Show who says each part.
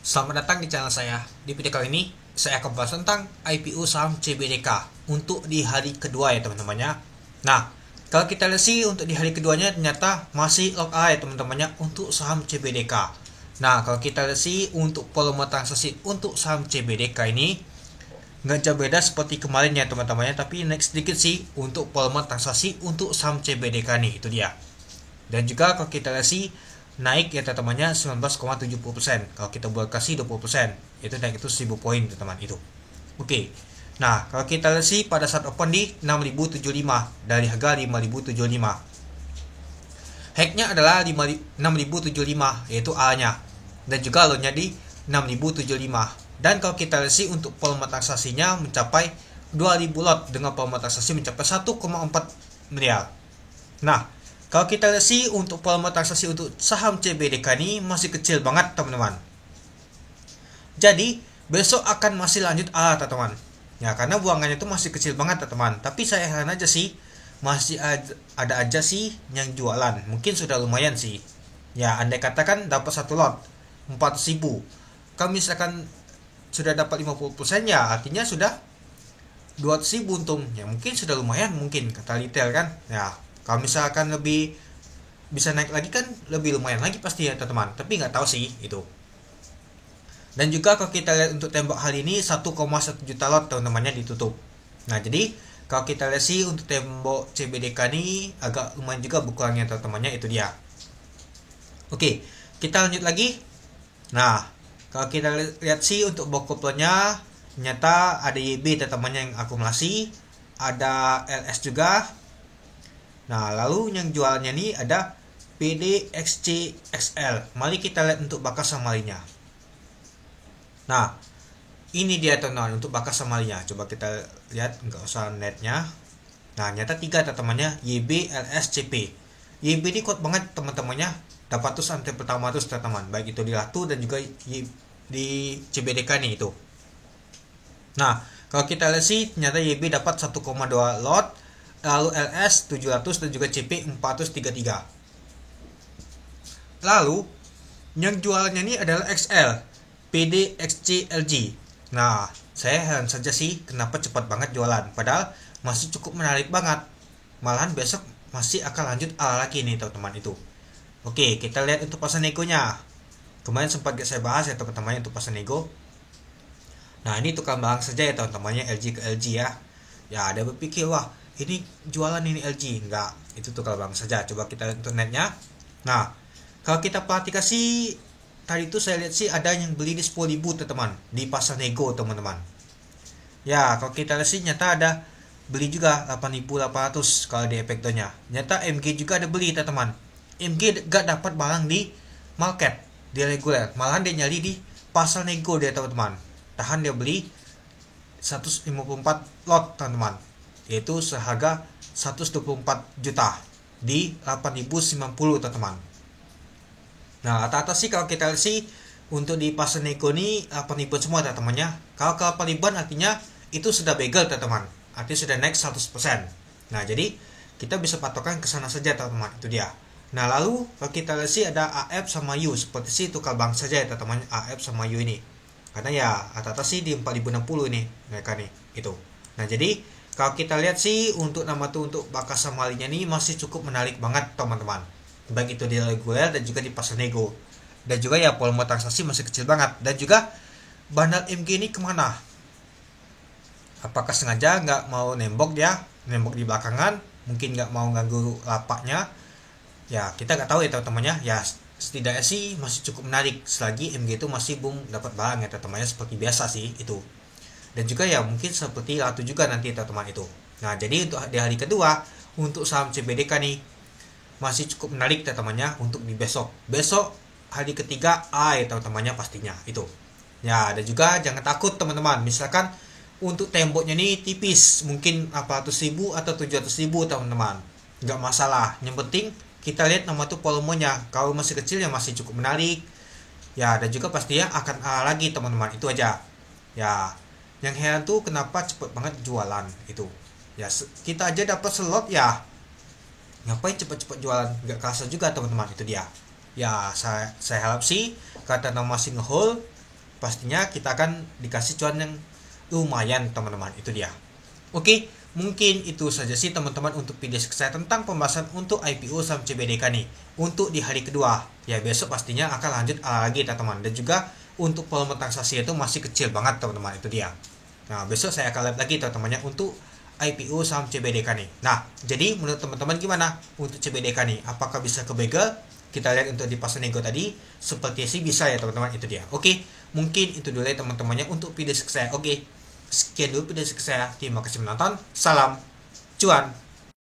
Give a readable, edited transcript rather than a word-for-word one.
Speaker 1: Selamat datang di channel saya. Di video kali ini, saya akan bahas tentang IPO saham CBDK untuk di hari kedua ya teman-temannya. Nah, kalau kita lihat sih untuk di hari keduanya ternyata masih lock ya teman-temannya untuk saham CBDK. Nah, kalau kita lihat sih untuk volume transaksi untuk saham CBDK ini nggak jauh beda seperti kemarin ya teman-temannya, tapi naik sedikit sih untuk volume transaksi untuk saham CBDK nih, itu dia. Dan juga kalau kita lihat sih naik ya teman-temannya 19,70%. Kalau kita buat kasih 20%, itu naik itu 1000 poin teman-teman itu. Oke. Nah, kalau kita lihat sih pada saat open di 6075 dari harga 5075. Hacknya adalah 6075 yaitu A-nya. Dan juga low-nya di 6075. Dan kalau kita lihat sih untuk volume transaksinya mencapai 2000 lot dengan volume transaksi mencapai 1,4 miliar. Nah, kalau kita lihat sih untuk volume transaksi untuk saham CBDK ini masih kecil banget teman-teman. Jadi besok akan masih lanjut teman-teman. Ya karena buangannya itu masih kecil banget teman-teman. Tapi saya heran aja sih masih ada aja sih yang jualan. Mungkin sudah lumayan sih. Ya andai katakan dapat satu lot 4.000. Kalau misalkan sudah dapat 50% ya artinya sudah 200.000 untung. Ya mungkin sudah lumayan mungkin kata retail kan. Ya kalau misalkan lebih bisa naik lagi kan lebih lumayan lagi pasti ya teman-teman. Tapi nggak tahu sih itu. Dan juga kalau kita lihat untuk tembok hari ini 1,1 juta lot teman-temannya ditutup. Nah jadi kalau kita lihat sih untuk tembok CBDK ini agak lumayan juga bukuannya teman-temannya, itu dia. Oke, kita lanjut lagi. Nah kalau kita lihat sih untuk bokoplonya ternyata ada YB teman-temannya yang akumulasi, ada LS juga. Nah, lalu yang jualannya nih ada PDXCXL. Mari kita lihat untuk bakas samarinya. Nah, ini dia teman-teman untuk bakas samarinya. Coba kita lihat, nggak usah netnya. Nah, nyata 3 teman-temannya YB, LS, CP. YB ini kuat banget teman-temannya. Dapat terus antre pertama terus teman-teman. Baik itu di Latu dan juga di CBDK nih itu. Nah, kalau kita lihat sih ternyata YB dapat 1,2 lot. Lalu LS 700 dan juga CP 433. Lalu yang jualannya ini adalah XL PDXCLG. Nah, saya heran saja sih kenapa cepat banget jualan, padahal masih cukup menarik banget. Malahan besok masih akan lanjut lagi nih teman-teman itu. Oke, kita lihat untuk pasar negonya. Kemarin sempat saya bahas ya teman-teman untuk pasar nego. Nah, ini tukang barang saja ya teman-temannya, LG ke LG ya. Ya, ada berpikir wah ini jualan ini LG. Enggak, itu tukang barang saja. Coba kita lihat untuk netnya. Nah, kalau kita perhatikan sih tadi itu saya lihat sih ada yang beli di 10.000 teman-teman di pasar nego teman-teman. Ya, kalau kita lihat sih nyata ada beli juga 8.800 kalau di efektornya. Nyata MG juga ada beli teman-teman. MG gak dapat barang di market, di reguler. Malahan dia nyari di pasar nego dia teman-teman. Tahan dia beli 154 lot teman-teman, yaitu seharga 124 juta di 8.090 teman-teman. Nah rata-rata sih kalau kita lihat sih untuk di pasar nego ini 8.000 semua teman-temannya. Kalau ke 8.000 artinya itu sudah bagel teman-teman, artinya sudah naik 100%. Nah jadi kita bisa patokan ke sana saja teman-teman, itu dia. Nah lalu kalau kita lihat sih ada AF sama U, seperti sih tukar bank saja ya teman-teman, AF sama U ini. Karena ya rata-rata sih di 4060 ini mereka nih itu. Nah jadi kalau kita lihat sih untuk nama tuh untuk bakas samarinya nih masih cukup menarik banget teman-teman. Baik itu di reguler dan juga di pasar nego. Dan juga ya volume transaksi masih kecil banget. Dan juga bandar MG ini kemana? Apakah sengaja nggak mau nembok dia, nembok di belakangan, mungkin nggak mau ganggu lapaknya? Ya kita nggak tahu ya teman-temannya. Ya setidaknya sih masih cukup menarik selagi MG itu masih belum dapat barang ya teman-temannya, seperti biasa sih itu. Dan juga ya mungkin seperti Latu juga nanti teman-teman itu. Nah jadi untuk di hari kedua untuk saham CBDK nih masih cukup menarik teman-temannya untuk di besok. Besok hari ketiga ya teman-temannya pastinya itu. Ya dan juga jangan takut teman-teman. Misalkan untuk temboknya nih tipis, mungkin 400.000 atau 700.000 teman-teman, nggak masalah. Yang penting kita lihat nama tuh volumenya. Kalau masih kecil ya masih cukup menarik. Ya dan juga pastinya akan lagi teman-teman, itu aja. Ya yang heran tuh kenapa cepet banget jualan itu. Ya kita aja dapat slot ya ngapain cepet-cepet jualan, nggak kerasa juga teman-teman, itu dia. Ya saya harap sih kata nama masih ngehold pastinya kita akan dikasih cuan yang lumayan teman-teman. Itu dia. Oke, mungkin itu saja sih teman-teman untuk video saya tentang pembahasan untuk IPO saham CBDK nih untuk di hari kedua. Ya besok pastinya akan lanjut lagi teman-teman, dan juga untuk volume transaksi itu masih kecil banget teman-teman. Itu dia. Nah besok saya akan lihat lagi teman-temannya untuk IPO saham CBDK nih. Nah jadi menurut teman-teman gimana untuk CBDK nih, apakah bisa ke begal? Kita lihat untuk di pasar nego tadi seperti sih bisa ya teman-teman. Itu dia. Oke, mungkin itu dulu ya teman-temannya untuk video saya. Oke, sekian dulu video saya. Terima kasih menonton. Salam cuan.